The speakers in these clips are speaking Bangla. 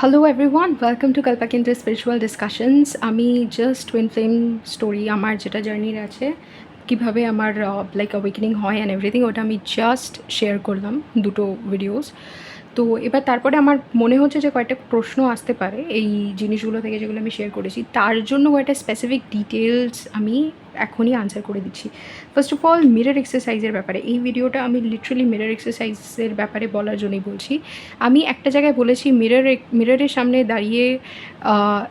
Hello everyone, welcome to Kalpakendra spiritual discussions. আমি জাস্ট টুইন ফ্লেম স্টোরি, আমার যেটা জার্নির আছে, কীভাবে আমার লাইক অ্যাওয়েকেনিং হয় অ্যান্ড এভরিথিং, ওটা আমি জাস্ট শেয়ার করলাম দুটো ভিডিওস। তো এবার তারপরে আমার মনে হচ্ছে যে কয়েকটা প্রশ্ন আসতে পারে এই জিনিসগুলো থেকে, যেগুলো আমি শেয়ার করেছি, তার জন্য কয়েকটা স্পেসিফিক ডিটেলস আমি এখনই আনসার করে দিচ্ছি। ফার্স্ট অফ অল, মিরর এক্সারসাইজের ব্যাপারে এই ভিডিওটা আমি লিটারালি মিরর এক্সারসাইজের ব্যাপারে বলার জন্যই বলছি। আমি একটা জায়গায় বলেছি মিররের সামনে দাঁড়িয়ে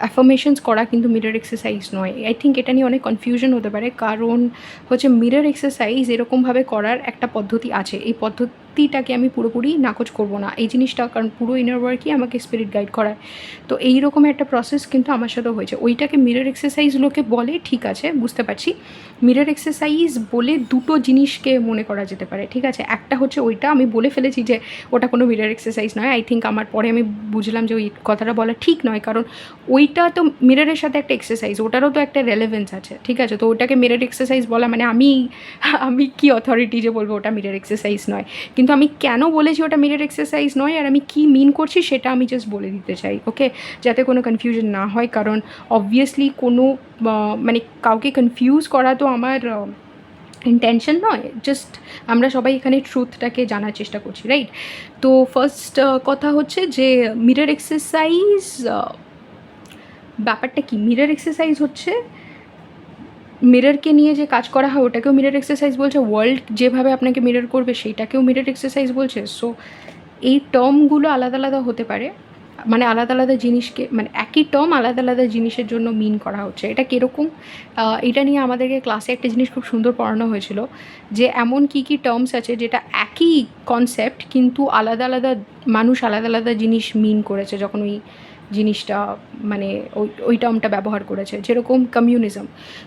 অ্যাফার্মেশনস করা কিন্তু মিরর এক্সারসাইজ নয়। আই থিঙ্ক এটা নিয়ে অনেক কনফিউশন হতে পারে, কারণ হচ্ছে মিরর এক্সারসাইজ এরকমভাবে করার একটা পদ্ধতি আছে। এই পদ্ধতিটাকে আমি পুরোপুরি নাকচ করব না এই জিনিসটা, কারণ পুরো ইনার ওয়ার্কই আমাকে স্পিরিট গাইড করায়। তো এই রকম একটা প্রসেস কিন্তু আমার সাথেও হয়েছে। ওইটাকে মিরর এক্সারসাইজ লোকে বলে, ঠিক আছে, বুঝতে পারছি। মিরর এক্সারসাইজ বলে দুটো জিনিসকে মনে করা যেতে পারে, ঠিক আছে। একটা হচ্ছে ওইটা আমি বলে ফেলেছি যে ওটা কোনো মিরর এক্সারসাইজ নয়। আই থিঙ্ক আমার পরে আমি বুঝলাম যে ওই কথাটা বলা ঠিক নয়, কারণ ওইটা তো মিররের সাথে একটা এক্সারসাইজ, ওটারও তো একটা রেলেভেন্স আছে, ঠিক আছে। তো ওটাকে মিরর এক্সারসাইজ বলা মানে আমি কি অথরিটি যে বলবো ওটা মিরর এক্সারসাইজ নয়। কিন্তু আমি কেন বলেছি ওটা মিরর এক্সারসাইজ নয় আর আমি কী মিন করছি সেটা আমি জাস্ট বলে দিতে চাই, ওকে, যাতে কোনো কনফিউশন না হয়। কারণ অবভিয়াসলি কোনো মানে কাউকে কনফিউজ করা তো আমার ইন্টেনশন নয়। জাস্ট আমরা সবাই এখানে ট্রুথটাকে জানার চেষ্টা করছি, রাইট? তো ফার্স্ট কথা হচ্ছে যে মিরর এক্সারসাইজ ব্যাপারটা কি। মিরর এক্সারসাইজ হচ্ছে মিররকে নিয়ে যে কাজ করা হয় ওটাকেও মিরর এক্সারসাইজ বলছে, ওয়ার্ল্ড যেভাবে আপনাকে মিরর করবে সেইটাকেও মিরর এক্সারসাইজ বলছে। সো এই টার্মগুলো আলাদা আলাদা হতে পারে, মানে আলাদা আলাদা জিনিসকে, মানে একই টার্ম আলাদা আলাদা জিনিসের জন্য মিন করা হচ্ছে। এটা কীরকম, এটা নিয়ে আমাদেরকে ক্লাসে একটা জিনিস খুব সুন্দর পড়ানো হয়েছিল, যে এমন কী কী টার্মস আছে যেটা একই কনসেপ্ট কিন্তু আলাদা আলাদা মানুষ আলাদা আলাদা জিনিস মিন করেছে যখন ওই জিনিসটা, মানে ওই টার্মটা ব্যবহার করেছে। যেরকম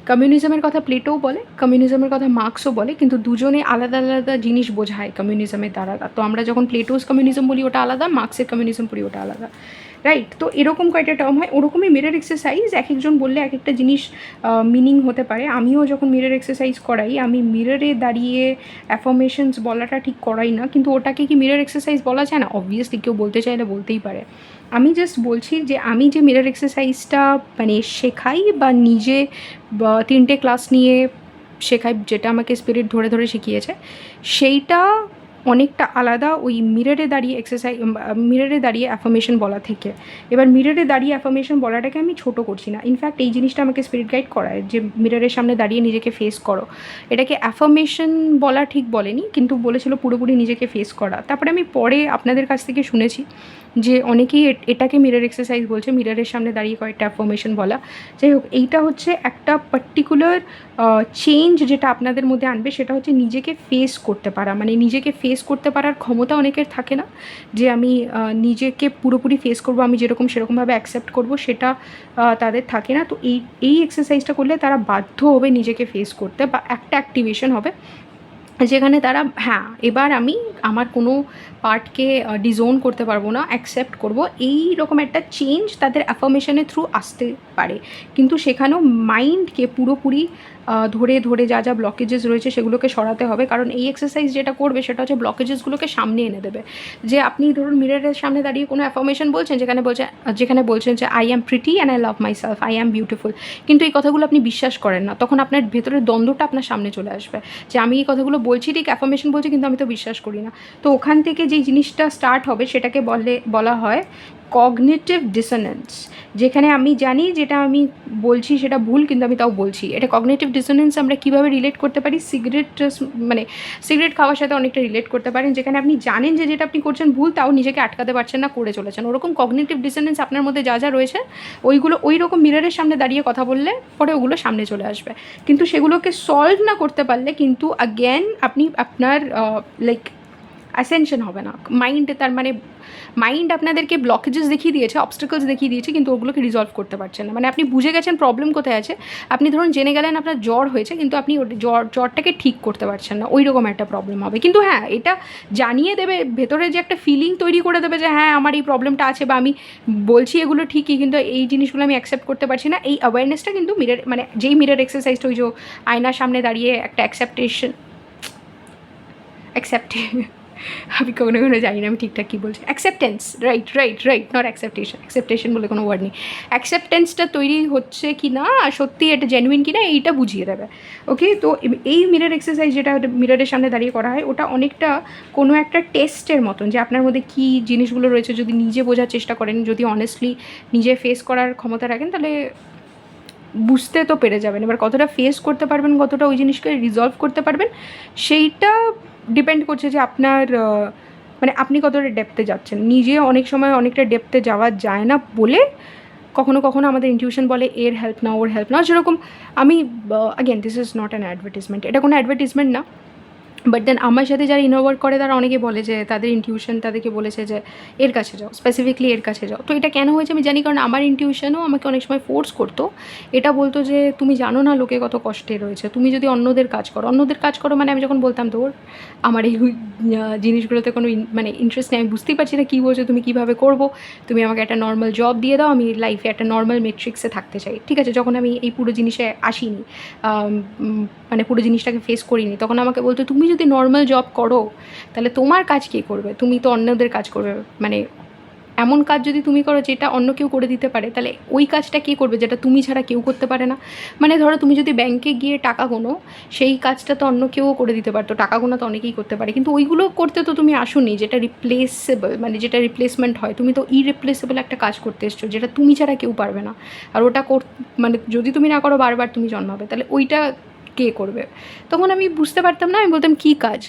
কমিউনিজমের কথা প্লেটোও বলে, কমিউনিজমের কথা মার্কসও বলে, কিন্তু দুজনে আলাদা আলাদা জিনিস বোঝায় কমিউনিজমের দ্বারা। তো আমরা যখন প্লেটোস কমিউনিজম বলি ওটা আলাদা, মার্কসের কমিউনিজম বলি ওটা আলাদা, রাইট? তো এরকম কয়েকটা টার্ম হয়। ওরকমই মিরর এক্সারসাইজ, এক একজন বললে এক একটা জিনিস মিনিং হতে পারে। আমিও যখন মিরর এক্সারসাইজ করাই, আমি মিররে দাঁড়িয়ে অ্যাফার্মেশনস বলাটা ঠিক করাই না, কিন্তু ওটাকে কি মিরর এক্সারসাইজ বলা যায় না? অবভিয়াসলি কেউ বলতে চাইলে বলতেই পারে। আমি জাস্ট বলছি যে আমি যে মিরর এক্সারসাইজটা মানে শেখাই বা নিজে 3টে ক্লাস নিয়ে শেখাই, যেটা আমাকে স্পিরিট ধরে ধরে শিখিয়েছে, সেইটা অনেকটা আলাদা ওই মিররে দাঁড়িয়ে মিররে দাঁড়িয়ে অ্যাফার্মেশন বলা থেকে। এবার মিররে দাঁড়িয়ে অ্যাফার্মেশন বলাটাকে আমি ছোটো করছি না। ইনফ্যাক্ট এই জিনিসটা আমাকে স্পিরিট গাইড করায় যে মিররের সামনে দাঁড়িয়ে নিজেকে ফেস করো। এটাকে অ্যাফার্মেশন বলা ঠিক বলেনি, কিন্তু বলেছিল পুরোপুরি নিজেকে ফেস করা। তারপরে আমি পরে আপনাদের কাছ থেকে শুনেছি যে অনেকেই এটাকে মিরর এক্সারসাইজ বলছে, মিররের সামনে দাঁড়িয়ে কয়েকটা অ্যাফার্মেশন বলা। যাই হোক, এইটা হচ্ছে একটা পার্টিকুলার চেঞ্জ যেটা আপনাদের মধ্যে আনবে, সেটা হচ্ছে নিজেকে ফেস করতে পারা। মানে নিজেকে ফেস করতে পারার ক্ষমতা অনেকের থাকে না, যে আমি নিজেকে পুরোপুরি ফেস করব, আমি যেরকম সেরকমভাবে অ্যাকসেপ্ট করব, সেটা তাদের থাকে না। তো এই এক্সারসাইজটা করলে তারা বাধ্য হবে নিজেকে ফেস করতে, বা একটা অ্যাক্টিভেশন হবে যেখানে তারা, হ্যাঁ, এবার আমি আমার কোনো পার্টকে ডিজোন করতে পারবো না, অ্যাকসেপ্ট করব। এই রকম একটা চেঞ্জ তাদের অ্যাফার্মেশনের থ্রু আসতে পারে। কিন্তু সেখানেও মাইন্ডকে পুরোপুরি ধরে ধরে যা যা ব্লকেজেস রয়েছে সেগুলোকে সরাতে হবে। কারণ এই এক্সারসাইজ যেটা করবে সেটা হচ্ছে ব্লকেজেসগুলোকে সামনে এনে দেবে। যে আপনি ধরুন মিররের সামনে দাঁড়িয়ে কোনো অ্যাফার্মেশন বলছেন, যেখানে বলছেন যে I am pretty and I love my self, I am beautiful, কিন্তু এই কথাগুলো আপনি বিশ্বাস করেন না, তখন আপনার ভেতরের দ্বন্দ্বটা আপনার সামনে চলে আসবে, যে আমি এই কথাগুলো বলছি ঠিক, অ্যাফার্মেশন বলছি, কিন্তু আমি তো বিশ্বাস করি না। তো ওখান থেকে যেই জিনিসটা স্টার্ট হবে সেটাকে বলা হয় কগনিটিভ ডিসোনেন্স। যেখানে আমি জানি যেটা আমি বলছি সেটা ভুল, কিন্তু আমি তাও বলছি। এটা কগনিটিভ ডিসোনেন্স আমরা কীভাবে রিলেট করতে পারি, সিগারেট খাওয়ার সাথে অনেকটা রিলেট করতে পারেন, যেখানে আপনি জানেন যে যেটা আপনি করছেন ভুল, তাও নিজেকে আটকাতে পারছেন না, করে চলেছেন। ওরকম কগনিটিভ ডিসোনেন্স আপনার মধ্যে যা যা রয়েছে, ওই রকম মিররের সামনে দাঁড়িয়ে কথা বললে পরে ওগুলো সামনে চলে আসবে। কিন্তু সেগুলোকে সলভ না করতে পারলে কিন্তু অ্যাগেন আপনি আপনার লাইক অ্যাসেনশন হবে না। তার মানে মাইন্ড আপনাদেরকে ব্লকেজেস দেখিয়ে দিয়েছে, অবস্টাকলস দেখিয়ে দিয়েছে, কিন্তু ওগুলোকে রিজলভ করতে পারছেন না। মানে আপনি বুঝে গেছেন প্রবলেম কোথায় আছে, আপনি ধরুন জেনে গেলেন আপনার জ্বর হয়েছে, কিন্তু আপনি জ্বরটাকে ঠিক করতে পারছেন না, ওই রকম একটা প্রবলেম হবে। কিন্তু হ্যাঁ, এটা জানিয়ে দেবে, ভেতরে যে একটা ফিলিং তৈরি করে দেবে যে হ্যাঁ আমার এই প্রবলেমটা আছে, বা আমি বলছি এগুলো ঠিকই, কিন্তু এই জিনিসগুলো আমি অ্যাকসেপ্ট করতে পারছি না। এই অ্যাওয়ারনেসটা কিন্তু মানে যেই মিরর এক্সারসাইজটা, ওই যে আয়নার সামনে দাঁড়িয়ে একটা অ্যাকসেপ্ট আমি কখনো কখনো জানি না আমি ঠিকঠাক কী বলছি। Acceptance, right right right, not acceptance, acceptance বলে কোনো ওয়ার্ড নেই। অ্যাকসেপ্টেন্সটা তৈরি হচ্ছে কি না, সত্যি এটা জেনুইন কি না, এইটা বুঝিয়ে দেবে। ওকে, তো এই মিরর এক্সারসাইজ যেটা মিররের সামনে দাঁড়িয়ে করা হয়, ওটা অনেকটা কোনো একটা টেস্টের মতন, যে আপনার মধ্যে কী জিনিসগুলো রয়েছে যদি নিজে বোঝার চেষ্টা করেন, যদি অনেস্টলি নিজে ফেস করার ক্ষমতা রাখেন, তাহলে বুঝতে তো পেরে যাবেন। এবার কতটা ফেস করতে পারবেন, কতটা ওই জিনিসকে রিজলভ করতে পারবেন, সেইটা ডিপেন্ড করছে যে আপনার মানে আপনি কতটা ডেপথে যাচ্ছেন। নিজে অনেক সময় অনেকটা ডেপথে যাওয়া যায় না বলে কখনো কখনো আমাদের ইনটিউশন বলে এর হেল্প নাও, ওর হেল্প নাও। যেরকম আমি again, this is not an advertisement, এটা কোনো অ্যাডভার্টিজমেন্ট না, বাট দেন আমার সাথে যারা ইনার ওয়ার্ক করে তারা অনেকে বলে যে তাদের ইনটিউশন তাদেরকে বলেছে যে এর কাছে যাও, স্পেসিফিকলি এর কাছে যাও। তো এটা কেন হয়েছে আমি জানি, কারণ আমার ইনটিউশনও আমাকে অনেক সময় ফোর্স করতো, এটা বলতো যে তুমি জানো না লোকে কত কষ্টে রয়েছে, তুমি যদি অন্যদের কাজ করো, মানে আমি যখন বলতাম তোর আমার এই জিনিসগুলোতে কোনো মানে ইন্টারেস্ট নেই, আমি বুঝতেই পারছি না কী বলছো, তুমি কীভাবে করবো, তুমি আমাকে একটা নর্মাল জব দিয়ে দাও, আমি লাইফে একটা নর্মাল মেট্রিক্সে থাকতে চাই। ঠিক আছে, যখন আমি এই পুরো জিনিসে আসিনি, মানে পুরো জিনিসটাকে ফেস করিনি, তখন আমাকে বলতো তুমি যদি নর্মাল জব করো তাহলে তোমার কাজ কে করবে, তুমি তো অন্যদের কাজ করবে, মানে এমন কাজ যদি তুমি করো যেটা অন্য কেউ করে দিতে পারে, তাহলে ওই কাজটা কে করবে যেটা তুমি ছাড়া কেউ করতে পারে না। মানে ধরো তুমি যদি ব্যাংকে গিয়ে টাকা গোনো, সেই কাজটা তো অন্য কেউ করে দিতে পারতো, টাকা গোনা তো অনেকেই করতে পারে, কিন্তু ওইগুলো করতে তো তুমি আসোনি, যেটা রিপ্লেসেবল, মানে যেটা রিপ্লেসমেন্ট হয়, তুমি তো ইরিপ্লেসেবল একটা কাজ করতে এসছো যেটা তুমি ছাড়া কেউ পারবে না। আর ওটা মানে যদি তুমি না করো বারবার তুমি জন্মাবে, তাহলে ওইটা কে করবে? তখন আমি বুঝতে পারতাম না, আমি বলতাম কী কাজ,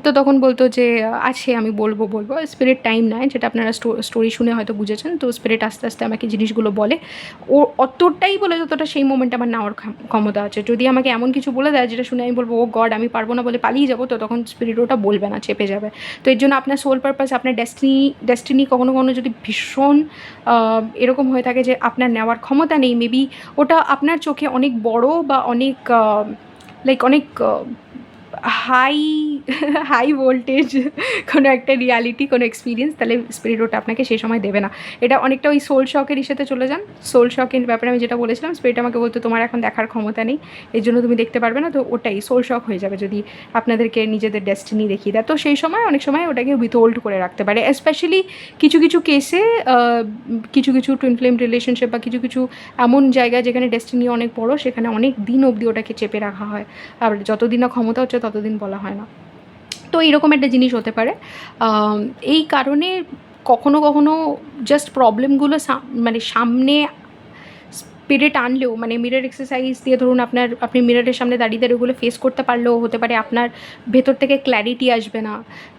তো তখন বলতো যে আছে, আমি বলবো। স্পিরিট টাইম নেয়, যেটা আপনারা স্টোরি শুনে হয়তো বুঝেছেন। তো স্পিরিট আস্তে আস্তে আমাকে জিনিসগুলো বলে, ও অতটাই বলে যতটা সেই মোমেন্টে আমার নেওয়ার ক্ষমতা আছে। যদি আমাকে এমন কিছু বলে দেয় যেটা শুনে আমি বলবো ও গড আমি পারবো না বলে পালিয়ে যাবো, তো তখন স্পিরিট ওটা বলবে না, চেপে যাবে। তো এর জন্য আপনার সোল পারপাস, আপনার ডেস্টিনি কখনো কখনো যদি ভীষণ এরকম হয়ে থাকে যে আপনার নেওয়ার ক্ষমতা নেই, মেবি ওটা আপনার চোখে অনেক বড় বা অনেক লাইক অনেক হাই হাই ভোল্টেজ কোনো একটা রিয়ালিটি, কোনো এক্সপিরিয়েন্স, তাহলে স্পিরিট ওটা আপনাকে সেই সময় দেবে না। এটা অনেকটা ওই সোল শকের ইস্যুতে চলে যান। সোল শকের ব্যাপারে আমি যেটা বলেছিলাম, স্পিরিট আমাকে বলতো তোমার এখন দেখার ক্ষমতা নেই, এর জন্য তুমি দেখতে পারবে না। তো ওটাই সোল শক হয়ে যাবে যদি আপনাদেরকে নিজেদের ডেস্টিনি দেখিয়ে দেয়। তো সেই সময় অনেক সময় ওটাকে উইথহোল্ড করে রাখতে পারে, স্পেশালি কিছু কিছু কেসে, কিছু কিছু টুইন ফ্লেম রিলেশনশিপ বা কিছু কিছু এমন জায়গা যেখানে ডেস্টিনি অনেক বড়, সেখানে অনেক দিন অবধি ওটাকে চেপে রাখা হয়, আর যতদিন না ক্ষমতা হচ্ছে ততদিন বলা হয় না। তো এইরকম একটা জিনিস হতে পারে। এই কারণে কখনো কখনো জাস্ট প্রবলেমগুলো মানে সামনে স্পিরিট আনলেও, মানে মিরর এক্সারসাইজ দিয়ে ধরুন আপনি মিররের সামনে দাঁড়িয়ে দাঁড়িয়ে ওগুলো ফেস করতে পারলেও হতে পারে আপনার ভেতর থেকে ক্ল্যারিটি আসবে না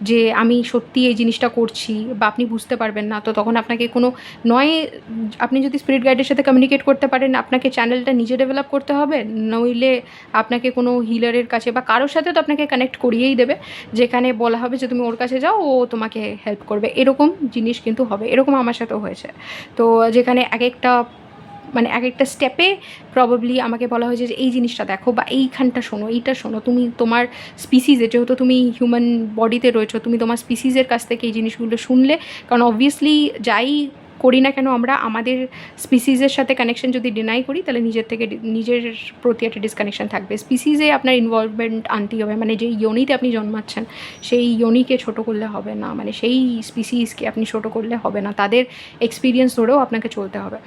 যে আমি সত্যি এই জিনিসটা করছি, বা আপনি বুঝতে পারবেন না। তো তখন আপনাকে কোনো নয়, আপনি যদি স্পিরিট গাইডের সাথে কমিউনিকেট করতে পারেন, আপনাকে চ্যানেলটা নিজে ডেভেলপ করতে হবে, নইলে আপনাকে কোনো হিলারের কাছে বা কারোর সাথে তো আপনাকে কানেক্ট করিয়েই দেবে, যেখানে বলা হবে যে তুমি ওর কাছে যাও, ও তোমাকে হেল্প করবে। এরকম জিনিস কিন্তু হবে, এরকম আমার সাথেও হয়েছে। তো যেখানে এক একটা স্টেপে প্রবাবলি আমাকে বলা হয়েছে যে এই জিনিসটা দেখো, বা এইখানটা শোনো, এইটা শোনো, তুমি তোমার স্পিসিসে, যেহেতু তুমি হিউম্যান বডিতে রয়েছো, তুমি তোমার স্পিসিসের কাছ থেকে এই জিনিসগুলো শুনলে, কারণ অবভিয়াসলি যাই করি না কেন আমরা আমাদের স্পিসিসের সাথে কানেকশন যদি ডিনাই করি, তাহলে নিজের প্রতি একটা ডিসকানেকশন থাকবে। স্পিসিসে আপনার ইনভলভমেন্ট আনতেই হবে, মানে যেই ইয়োনিতে আপনি জন্মাচ্ছেন সেই ইয়োনিকে ছোটো করলে হবে না, মানে সেই স্পিসিসকে আপনি ছোটো করলে হবে না, তাদের এক্সপিরিয়েন্স ধরেও আপনাকে চলতে হবে।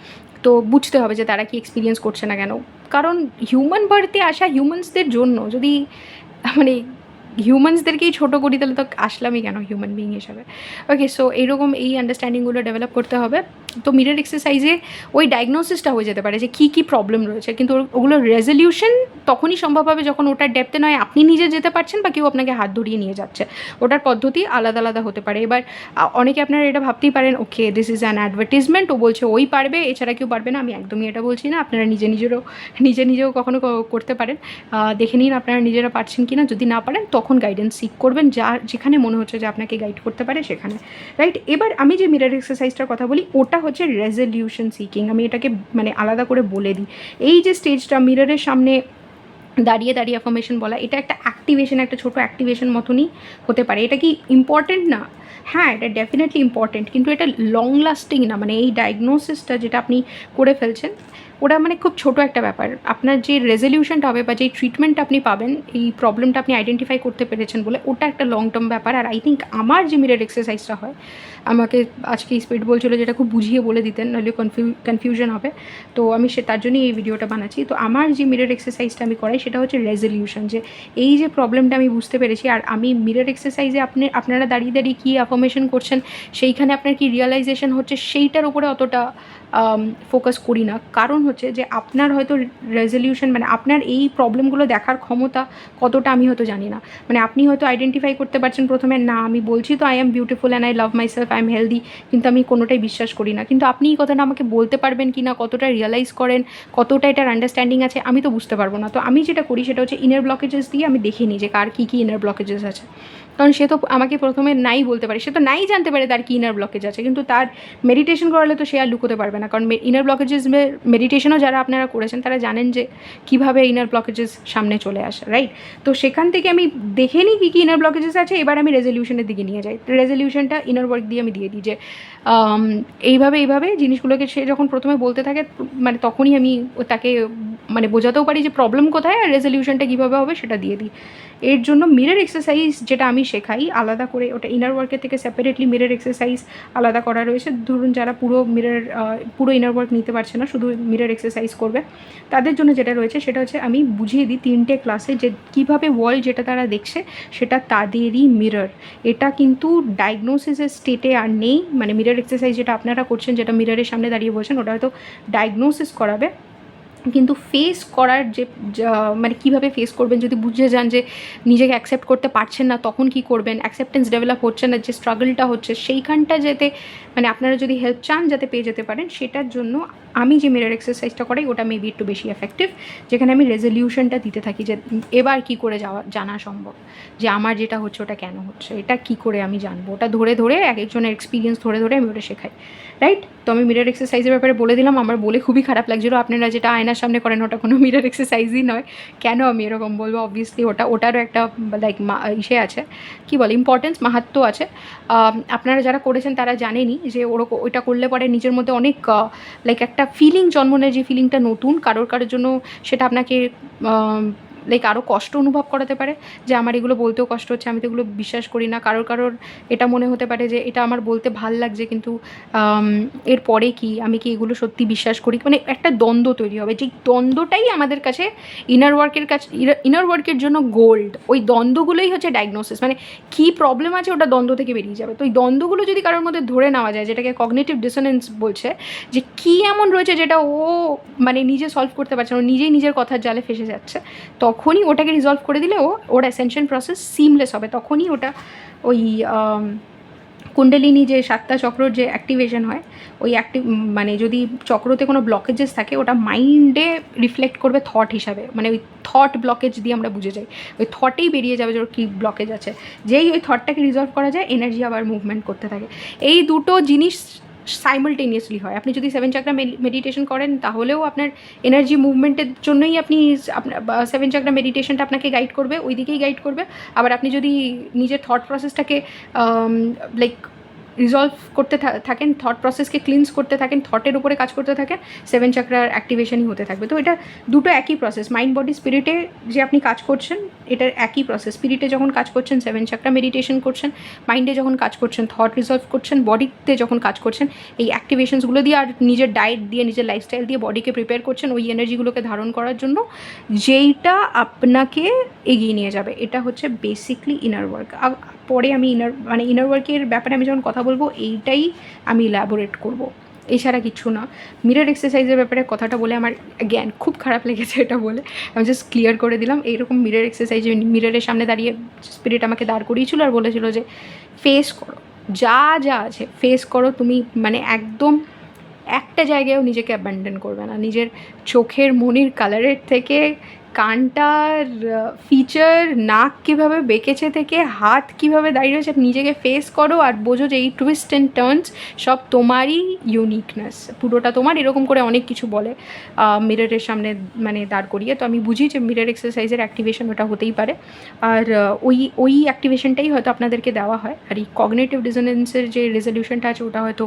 তো বুঝতে হবে যে তারা কি এক্সপিরিয়েন্স করছে না কেন, কারণ হিউম্যান বার্থে আসা হিউম্যানসদের জন্য, যদি মানে হিউম্যানসদেরকেই ছোটো করি তাহলে তো আসলামই কেন হিউম্যান বিইং হিসাবে। ওকে, সো এইরকম এই আন্ডারস্ট্যান্ডিংগুলো ডেভেলপ করতে হবে। তো মিরর এক্সারসাইজে ওই ডায়াগনোসিসটা হয়ে যেতে পারে যে কী কী প্রবলেম রয়েছে, কিন্তু ওগুলোর রেজলিউশন তখনই সম্ভব হবে যখন ওটার ডেপথে নয় আপনি নিজে যেতে পারছেন বা কেউ আপনাকে হাত ধরিয়ে নিয়ে যাচ্ছে। ওটার পদ্ধতি আলাদা আলাদা হতে পারে। এবার অনেকে আপনারা এটা ভাবতেই পারেন okay this is an advertisement, ও বলছে ওই পারবে এছাড়া কেউ পারবে না। আমি একদমই এটা বলছি না, আপনারা নিজেও কখনো করতে পারেন, দেখে নিন আপনারা নিজেরা পারছেন কি না। যদি না পারেন তখন গাইডেন্স সিক করবেন, যেখানে মনে হচ্ছে যে আপনাকে গাইড করতে পারে সেখানে, রাইট। এবার আমি যে মিরর এক্সারসাইজটার কথা বলি ওটা হচ্ছে রেজলিউশন সিকিং। আমি এটাকে মানে আলাদা করে বলে দিই, এই যে স্টেজটা মিররের সামনে দাঁড়িয়ে অ্যাফার্মেশন বলা, এটা একটা অ্যাক্টিভেশন, একটা ছোটো অ্যাক্টিভেশন মতনই হতে পারে। এটা কি ইম্পর্টেন্ট না? হ্যাঁ, এটা ডেফিনেটলি ইম্পর্টেন্ট, কিন্তু এটা লং লাস্টিং না। মানে এই ডায়াগনোসিসটা যেটা আপনি করে ফেলছেন, ওটা মানে খুব ছোট একটা ব্যাপার। আপনার যে রেজলিউশনটা হবে বা যেই ট্রিটমেন্ট আপনি পাবেন, এই প্রবলেমটা আপনি আইডেন্টিফাই করতে পেরেছেন বলে, ওটা একটা লং টার্ম ব্যাপার। আর আই থিঙ্ক আমার যে মিরর এক্সারসাইজটা হয়, আমাকে আজকে স্পিড বলছিল যেটা খুব বুঝিয়ে বলে দিতেন, নাহলে কনফিউশন হবে। তো আমি তার জন্যই এই ভিডিওটা বানাচ্ছি। তো আমার যে মিরর এক্সারসাইজটা আমি করাই সেটা হচ্ছে রেজলিউশন, যে এই যে প্রবলেমটা আমি বুঝতে পেরেছি, আর আমি মিরর এক্সারসাইজে আপনারা দাঁড়িয়ে দাঁড়িয়ে কী অ্যাফার্মেশন করছেন, সেইখানে আপনার কি রিয়েলাইজেশন হচ্ছে, সেইটার উপরে অতটা ফোকাস করি না। কারণ হচ্ছে যে আপনার হয়তো রেজলিউশন মানে আপনার এই প্রবলেমগুলো দেখার ক্ষমতা কতটা আমি হয়তো জানি না। মানে আপনি হয়তো আইডেন্টিফাই করতে পারছেন প্রথমে, না আমি বলছি তো I am beautiful and I love my self, I am healthy, কিন্তু আমি কোনোটাই বিশ্বাস করি না। কিন্তু আপনি এই কথাটা আমাকে বলতে পারবেন কি না, কতটা রিয়েলাইজ করেন, কতটা এটার আন্ডারস্ট্যান্ডিং আছে, আমি তো বুঝতে পারবো না। তো আমি যেটা করি সেটা হচ্ছে ইনার ব্লকেজেস দিয়ে আমি দেখে নিই যে কার কী কী ইনার ব্লকেজেস আছে। কারণ সে তো আমাকে প্রথমে নাই বলতে পারে, সে তো নাই জানতে পারে তার কি ইনার ব্লকেজ আছে, কিন্তু তার মেডিটেশন করালে তো সে আর লুকোতে পারবে না। কারণ ইনার ব্লকেজেস মেডিটেশনও যারা আপনারা করেছেন তারা জানেন যে কীভাবে ইনার ব্লকেজেস সামনে চলে আসে, রাইট? তো সেখান থেকে আমি দেখে নিই কী কী ইনার ব্লকেজেস আছে, এবার আমি রেজলিউশনের দিকে নিয়ে যাই। রেজলিউশনটা ইনার ওয়ার্ক দিয়ে আমি দিয়ে দিই যে এইভাবে জিনিসগুলোকে সে যখন প্রথমে বলতে থাকে, মানে তখনই আমি তাকে মানে বোঝাতেও পারি যে প্রবলেম কোথায় আর রেজলিউশনটা কীভাবে হবে সেটা দিয়ে দিই। এর জন্য মিরর এক্সারসাইজ যেটা আমি শেখাই আলাদা করে, ওটা ইনার ওয়ার্কের থেকে সেপারেটলি মিরর এক্সারসাইজ আলাদা করা রয়েছে। ধরুন যারা পুরো ইনার ওয়ার্ক নিতে পারছে না, শুধু মিরর এক্সারসাইজ করবে, তাদের জন্য যেটা রয়েছে সেটা হচ্ছে আমি বুঝিয়ে দিই 3টে ক্লাসে যে কীভাবে ওয়ার্ল্ড যেটা তারা দেখছে সেটা তাদেরই মিরর। এটা কিন্তু ডায়াগনোসিসের স্টেটে আর নেই। মানে মিরর এক্সারসাইজ যেটা আপনারা করছেন, যেটা মিররের সামনে দাঁড়িয়ে বলছেন, ওটা হয়তো ডায়াগনোসিস করাবে, কিন্তু ফেস করার যে মানে কীভাবে ফেস করবেন, যদি বুঝে যান যে নিজেকে অ্যাকসেপ্ট করতে পারছেন না তখন কি করবেন, অ্যাকসেপ্টেন্স ডেভেলপ হচ্ছে না, যে স্ট্রাগলটা হচ্ছে সেইখানটা যাতে মানে আপনারা যদি হেল্প চান যাতে পেয়ে যেতে পারেন, সেটার জন্য আমি যে মিরর এক্সারসাইজটা করাই ওটা মেবি একটু বেশি এফেক্টিভ, যেখানে আমি রেজলিউশনটা দিতে থাকি যে এবার কি করে জানা সম্ভব যে আমার যেটা হচ্ছে ওটা কেন হচ্ছে, এটা কি করে আমি জানবো, ওটা ধরে ধরে এক একজনের এক্সপিরিয়েন্স ধরে ধরে আমি ওটা শেখাই, রাইট? তো আমি মিরর এক্সারসাইজের ব্যাপারে বলে দিলাম। আমার বলে খুবই খারাপ লাগছিলো, আপনারা যেটা আয়নার সামনে করেন ওটা কোনো মিরর এক্সারসাইজই নয়। কেন আমি এরকম বলবো? অবভিয়াসলি ওটারও একটা লাইক ইসে আছে, কী বলে, ইম্পর্টেন্স, মাহাত্ম্য আছে। আপনারা যারা করেছেন তারা জানেনই যে ওইটা করলে পরে নিজের মধ্যে অনেক লাইক একটা ফিলিং জন্ম নেয়, যে ফিলিংটা নতুন। কারোর জন্য সেটা আপনাকে লাইক আরও কষ্ট অনুভব করাতে পারে, যে আমার এগুলো বলতেও কষ্ট হচ্ছে, আমি তো এগুলো বিশ্বাস করি না। কারোর এটা মনে হতে পারে যে এটা আমার বলতে ভাল লাগছে, কিন্তু এরপরে কি, আমি কি এগুলো সত্যি বিশ্বাস করি, মানে একটা দ্বন্দ্ব তৈরি হবে। যেই দ্বন্দ্বটাই আমাদের কাছে ইনার ওয়ার্কের জন্য গোল্ড। ওই দ্বন্দ্বগুলোই হচ্ছে ডায়াগনোসিস, মানে কী প্রবলেম আছে ওটা দ্বন্দ্ব থেকে বেরিয়ে যাবে। তো ওই দ্বন্দ্বগুলো যদি কারোর মধ্যে ধরে নেওয়া যায়, যেটাকে কগনিটিভ ডিসোনেন্স বলছে, যে কী এমন রয়েছে যেটা ও মানে নিজে সলভ করতে পারছে না, ও নিজেই নিজের কথার জালে ফেসে যাচ্ছে, তখনই ওটাকে রিজলভ করে দিলে ওর অ্যাসেনশন প্রসেস সিমলেস হবে। তখনই ওটা ওই কুণ্ডলিনী যে 7টা চক্রর যে অ্যাক্টিভেশন হয়, ওই মানে যদি চক্রতে কোনো ব্লকেজেস থাকে ওটা মাইন্ডে রিফ্লেক্ট করবে থট হিসাবে, মানে ওই থট ব্লকেজ দিয়ে আমরা বুঝে যাই, ওই থটেই বেরিয়ে যাবে যে ওর কী ব্লকেজ আছে। যেই ওই থটটাকে রিজলভ করা যায়, এনার্জি আবার মুভমেন্ট করতে থাকে। এই দুটো জিনিস সাইমালটেনিয়াসলি হয়। আপনি যদি 7 চাকরা মেডিটেশন করেন তাহলেও আপনার এনার্জি মুভমেন্টের জন্যই আপনার 7 চাকরা মেডিটেশনটা আপনাকে গাইড করবে, ওই দিকেই গাইড করবে। আবার আপনি যদি নিজের থট প্রসেসটাকে লাইক রিজলভ করতে থাকেন, থট প্রসেসকে ক্লিনস করতে থাকেন, থটের উপরে কাজ করতে থাকেন, 7 চাকরার অ্যাক্টিভেশনই হতে থাকবে। তো এটা দুটো একই প্রসেস, মাইন্ড বডি স্পিরিটে যে আপনি কাজ করছেন এটার একই প্রসেস। স্পিরিটে যখন কাজ করছেন 7 চাকরা মেডিটেশন করছেন, মাইন্ডে যখন কাজ করছেন থট রিজলভ করছেন, বডিতে যখন কাজ করছেন এই অ্যাক্টিভেশনসগুলো দিয়ে, আর নিজের ডায়েট দিয়ে, নিজের লাইফস্টাইল দিয়ে বডিকে প্রিপেয়ার করছেন ওই এনার্জিগুলোকে ধারণ করার জন্য, যেইটা আপনাকে এগিয়ে নিয়ে যাবে। এটা হচ্ছে বেসিকলি ইনার ওয়ার্ক। পরে আমি ইনার ওয়ার্কের ব্যাপারে আমি যখন কথা বলবো এইটাই আমি ইলাবোরেট করব, এছাড়া কিছু না। মিরর এক্সারসাইজের ব্যাপারে কথাটা বলে আমার জ্ঞান খুব খারাপ লেগেছে, এটা বলে আমি জাস্ট ক্লিয়ার করে দিলাম। এইরকম মিরর এক্সারসাইজে মিররের সামনে দাঁড়িয়ে স্পিরিট আমাকে দাঁড় করিয়েছিল আর বলেছিল যে ফেস করো, যা যা আছে ফেস করো। তুমি মানে একদম একটা জায়গায়ও নিজেকে অ্যাবান্ডন করবে না। নিজের চোখের মনির কালারের থেকে কানটার ফিচার, নাক কীভাবে বেঁকেছে থেকে হাত কীভাবে দাঁড়িয়ে রয়েছে, নিজেকে ফেস করো আর বোঝো যে এই টুইস্ট অ্যান্ড টার্নস সব তোমারই ইউনিকনেস, পুরোটা তোমার, এরকম করে অনেক কিছু বলে মিররের সামনে মানে দাঁড় করিয়ে। তো আমি বুঝি যে মিরর এক্সারসাইজের অ্যাক্টিভেশন ওটা হতেই পারে, আর ওই অ্যাক্টিভেশনটাই হয়তো আপনাদেরকে দেওয়া হয়। আর এই কগনিটিভ ডিসোনেন্সের যে রেজলিউশনটা আছে ওটা হয়তো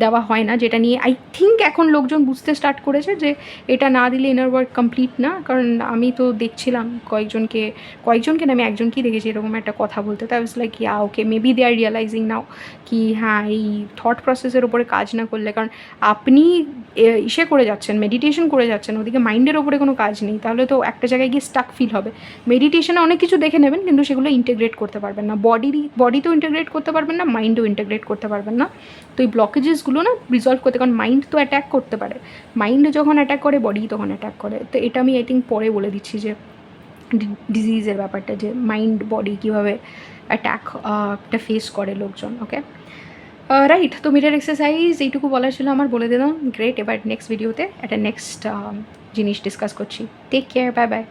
দেওয়া হয় না, যেটা নিয়ে আই থিঙ্ক এখন লোকজন বুঝতে স্টার্ট করেছে যে এটা না দিলে ইনার ওয়ার্ক কমপ্লিট না। কারণ আমি তো দেখছিলাম কয়েকজনকে না, আমি একজনকেই দেখেছি এরকম একটা কথা বলতে। তাই was like yeah okay, maybe they are realising now কি হ্যাঁ এই থট প্রসেসের ওপরে কাজ না করলে, কারণ আপনি ইসে করে যাচ্ছেন, মেডিটেশন করে যাচ্ছেন, ওদিকে মাইন্ডের ওপরে কোনো কাজ নেই, তাহলে তো একটা জায়গায় গিয়ে স্টাক ফিল হবে। মেডিটেশনে অনেক কিছু দেখে নেবেন কিন্তু সেগুলো ইন্টিগ্রেট করতে পারবেন না, বডিতেও ইন্টিগ্রেট করতে পারবেন না, মাইন্ডেও ইন্টিগ্রেট করতে পারবেন না। তো এই ব্লকেজেসগুলো না রিজলভ করতে, কারণ মাইন্ড তো অ্যাট্যাক করতে পারে, মাইন্ড যখন অ্যাট্যাক করে বডি তখন অ্যাট্যাক করে। তো এটা আমি আই থিঙ্ক পরে বলে দিচ্ছি যে ডিজিজের ব্যাপারটা, যে মাইন্ড বডি কীভাবে অ্যাট্যাকটা ফেস করে লোকজন। ওকে রাইট, তো মিরর এক্সারসাইজ এইটুকু বলার ছিল আমার, বলে দিলাম। গ্রেট, এবার নেক্সট ভিডিওতে একটা নেক্সট জিনিস ডিসকাস করছি। Take care, bye by.